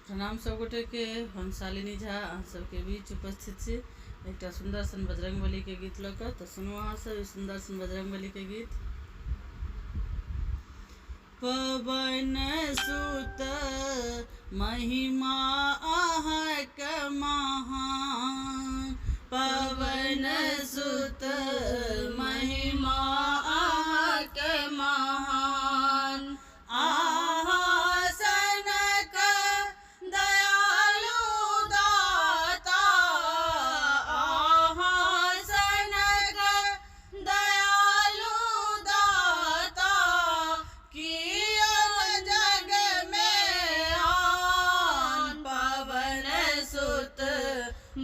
प्रणाम सब गोटे के। हम शालिनी झा अहाँ सबके बीच उपस्थित छी एक सुंदर सन बजरंगबली के गीत लऽ कऽ। तो सुनू अहाँ सब सुंदर सन बजरंगबली के गीत। पवन सुत महिमा अहाँक महान, पवन सुत महिमा अहाँक महान।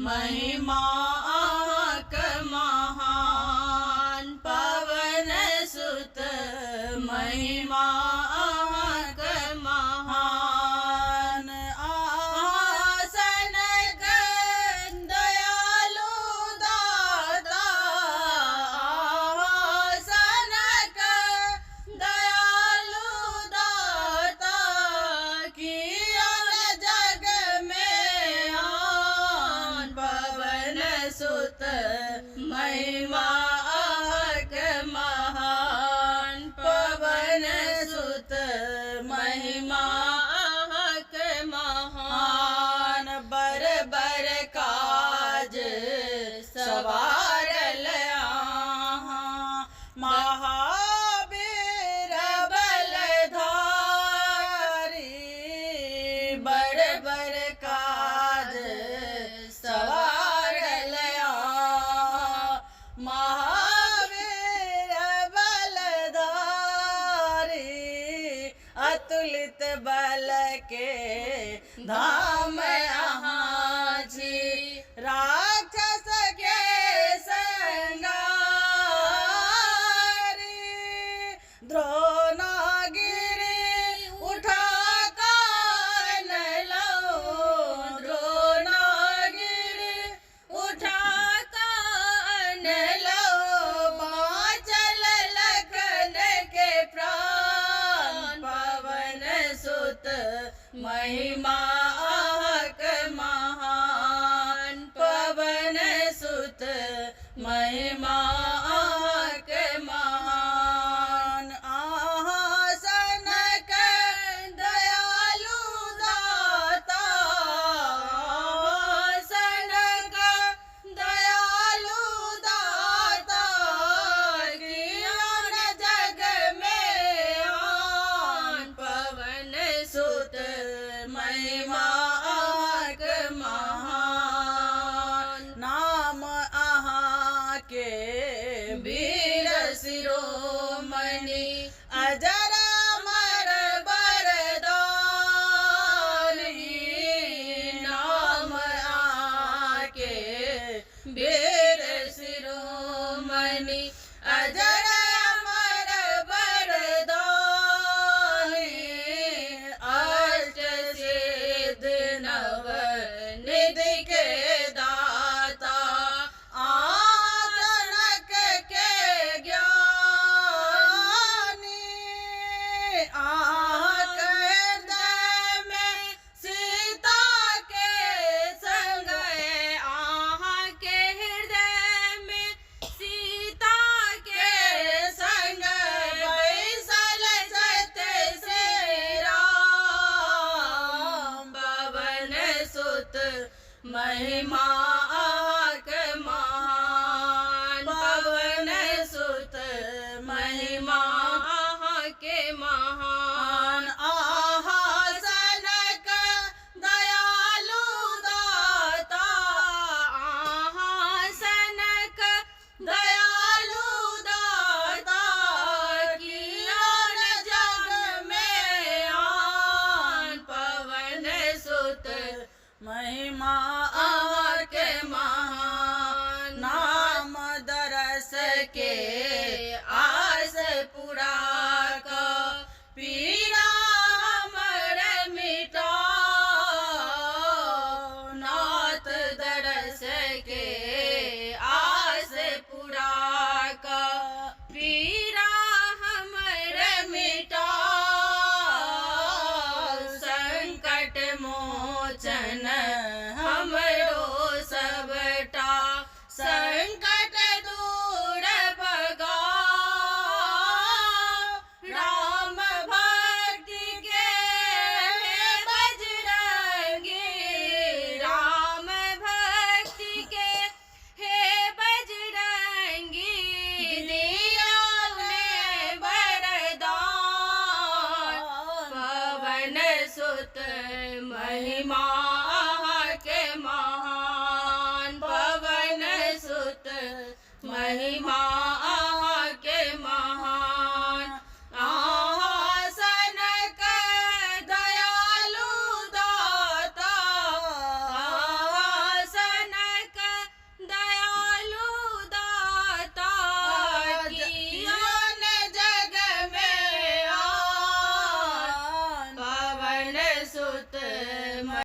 महिमा अहाँक महान, पवन सुत महिमा अहाँक महान। आसनक दयालु दाता, आसनक दयालु दाता, कियन जग में पवन सुत महिमा अहाँक महान, पवन सुत महिमा अहाँक महान। बर बर काज सवारल अहाँ, महावीर बलधारी। बर बर काज सवारल महावीर बलधारी। अतुलित बल के धाम अहाँ छी, राक्षस के संगारी। द्रोणागिरि उठा कानलो, द्रोणागिरि उठा कानलो। बाँचल लखन के प्राण, पवन सुत महिमा अहाँक महान, पवन सुत महिमा अहाँक महान। आसनक दयालु दाता, आसनक दयालु दाता, कियन जग में पवन सुत महिमा अहाँक महान। नाम अहाँके वीर शिरोमणि, अजर अमर वरदानी। नाम अहाँके वीर शिरोमणि, अजर अमर वरदानी। अष्ट सिद्ध नव निधि के दाता, जनक के ज्ञानी। अहाँक हृदय में सीता के संग, अहाँके हृदय में सीता के संग, बैसल छथि श्री राम। पवन सुत महिमा अहाँक महान, पवन सुत महिमा अहाँक महान। आसनक दयालु दाता, आसनक दयालु दाता, कियन जग में पवन सुत महिमा अहाँक महान। नाम दरस के आस पुरा कऽ, पीरा हमर मिटाओ। नाथ दरस के आस पुरा कऽ, पीरा हमर मिटाओ। संकट मोर लोचन हमरो सबटा संकट दूर भगाओ। राम भक्ति के बजरंगी, राम भक्ति के हे बजरंगी, दिया ने वरदान। पवन सुत महिमा के महान, पवन सुत महिमा के महान। आसन का दयालु दाता, आसन का दयालु दाता, कियान जग में आन। पवन सुत